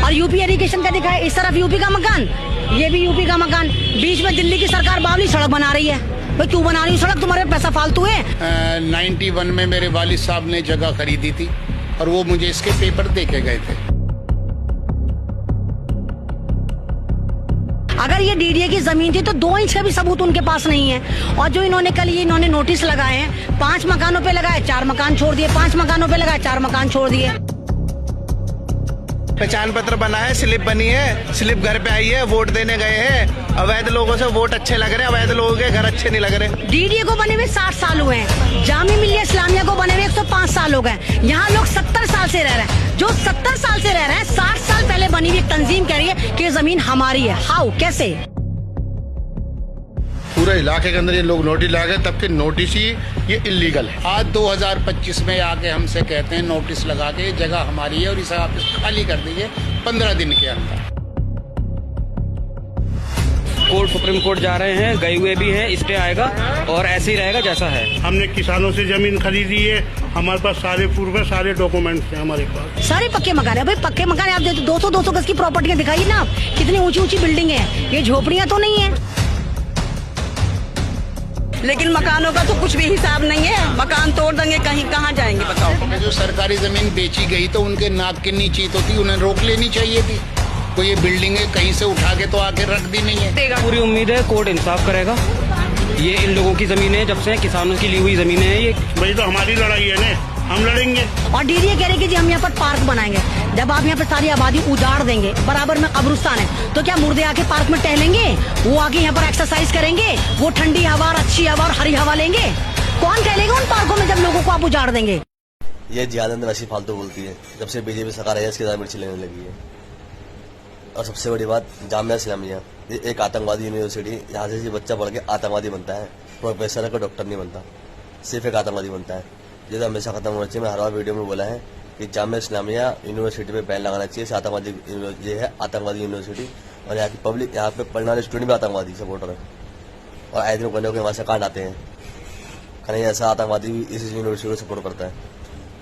और UP education का दिखा है, इस तरफ यूपी का मकान, ये भी यूपी का मकान, बीच में दिल्ली की सरकार बावली सड़क बना रही है। भाई क्यों बना रही है सड़क, तुम्हारे पैसा फालतू है। 91 में मेरे वालिद साहब ने जगह खरीदी थी और वो मुझे इसके पेपर दे के गए थे। अगर ये डीडीए की जमीन थी तो 2 इंच का भी सबूत उनके पास नहीं है। और जो इन्होंने कल ये इन्होंने नोटिस लगाए हैं, 5 मकानों पे लगाए, 4 मकान छोड़ दिए, 5 मकानों पे लगाए, 4 मकान छोड़ दिए। पहचान पत्र बना है, स्लिप बनी है, स्लिप घर पे आई है, वोट देने गए हैं। अवैध लोगों से वोट अच्छे लग रहे हैं, अवैध लोगों के घर अच्छे नहीं लग रहे। डीडीए को बने हुए 60 साल हुए हैं, जामिया मिल्लिया इस्लामिया को बने हुए 105 साल हो गए। यहाँ लोग 70 साल से रह रहे हैं। जो 70 साल से रह रहे हैं, 60 साल पहले बनी हुई तंजीम कह रही है कि जमीन हमारी है। हाउ, कैसे? पूरे इलाके के अंदर ये लोग नोटिस लगा गए, तब के नोटिस ही ये इलीगल है। आज 2025 में आके हमसे कहते हैं नोटिस लगा के जगह हमारी है और इसे आप खाली कर दीजिए 15 दिन के अंदर। कोर्ट, सुप्रीम कोर्ट जा रहे हैं, गए हुए भी हैं, स्टे आएगा और ऐसे ही रहेगा जैसा है। हमने किसानों से जमीन खरीदी है, हमारे पास सारे पूर्व सारे डॉक्यूमेंट्स हैं हमारे पास। सारे पक्के मकान है भाई, पक्के मकान आप 200 गज की प्रॉपर्टी दिखाइए ना आप, कितनी ऊंची ऊंची बिल्डिंग है, ये झोपड़ियां तो नहीं है। लेकिन मकानों का तो कुछ भी हिसाब नहीं है, मकान तोड़ देंगे, कहीं कहाँ जाएंगे बताओ। जो सरकारी जमीन बेची गई तो उनके नाक की नीची तो थी, उन्हें रोक लेनी चाहिए थी। कोई ये बिल्डिंगें कहीं से उठा के तो आके रख दी नहीं है। पूरी उम्मीद है कोर्ट इंसाफ करेगा। ये इन लोगों की जमीन है, जब से किसानों की ली हुई जमीनें हैं ये। भाई तो हमारी लड़ाई है ना, हम लड़ेंगे। और डीडीए कह रहे कि जी हम यहाँ पर पार्क बनाएंगे। जब आप यहाँ पे सारी आबादी उजाड़ देंगे, बराबर में कब्रिस्तान है, तो क्या मुर्दे आके पार्क में टहलेंगे? वो आके यहाँ पर एक्सरसाइज करेंगे, वो ठंडी हवा और अच्छी हवा और हरी हवा लेंगे? कौन टहलेगा उन पार्कों में जब लोगों को आप उजाड़ देंगे? ये जियादत ऐसी फालतू बोलती है। जब से बीजेपी सरकार है, इसके ज्यादा मिर्ची लेने लगी है। और सबसे बड़ी बात, जामिया इस्लामिया ये एक आतंकवादी यूनिवर्सिटी, यहाँ से बच्चा पढ़ के आतंकवादी बनता है, प्रोफेसर का डॉक्टर नहीं बनता, सिर्फ एक आतंकवादी बनता है। ये तो हमेशा खत्म होना चाहिए। मैं हर बार वीडियो में बोला है कि जामिया इस्लामिया यूनिवर्सिटी पे बैन लगाना चाहिए। आतंकवादी ये है आतंकवादी यूनिवर्सिटी, और यहाँ की पब्लिक, यहाँ पे पढ़ने वाले स्टूडेंट भी आतंकवादी सपोर्टर है। और आए दिन को वहाँ से कांड आते हैं, कहीं ऐसा आतंकवादी भी इस यूनिवर्सिटी को सपोर्ट करता है,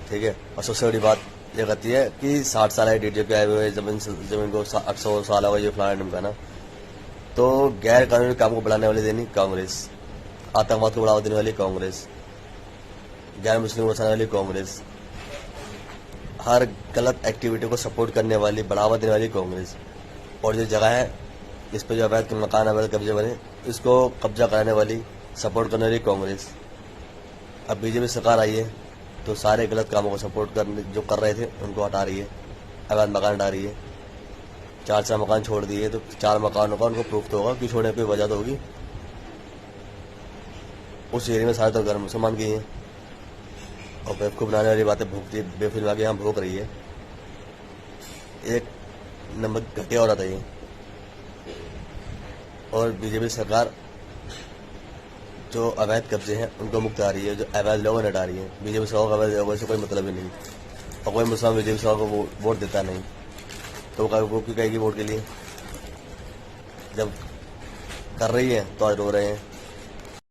ठीक है। और सबसे बड़ी बात ये कहती है कि 60 साल है डीडीए पे आए हुए, जमीन को 800 साल हुआ, ये फलाना ढमकाना। तो गैर कानूनी काम को बढ़ाने वाली देनी कांग्रेस, आतंकवाद को बढ़ावा देने वाली कांग्रेस, गैर मुस्लिम बचाने वाली कांग्रेस, हर गलत एक्टिविटी को सपोर्ट करने वाली, बढ़ावा देने वाली कांग्रेस। और जो जगह है इस पर जो अवैध मकान, अवैध कब्जे बने, इसको कब्जा कराने वाली, सपोर्ट करने वाली कांग्रेस। अब बीजेपी सरकार आई है तो सारे गलत कामों को सपोर्ट करने जो कर रहे थे उनको हटा रही है, अवैध मकान हटा रही है। 4 मकान छोड़ दिए, तो 4 मकानों का उनको प्रूफ तो होगा कि छोड़ने की वजह तो होगी। उस एरिया में सारे तो घर मुसलमान की हैं, और बेवकूफ़ बनाने वाली बातें भोगती, बेफिल्म आगे यहाँ भोग रही है। एक नंबर घटिया हो रहा था ये। और बीजेपी सरकार जो अवैध कब्जे हैं उनको मुक्त आ रही है, जो अवैध लोगों ने हटा रही है। बीजेपी सरकार को अवैध लोगों से कोई मतलब ही नहीं, और कोई मुसलमान बीजेपी सरकार को वोट देता नहीं, तो वो क्यों कहेगी वोट के लिए? जब कर रही है तो आज रो रहे हैं।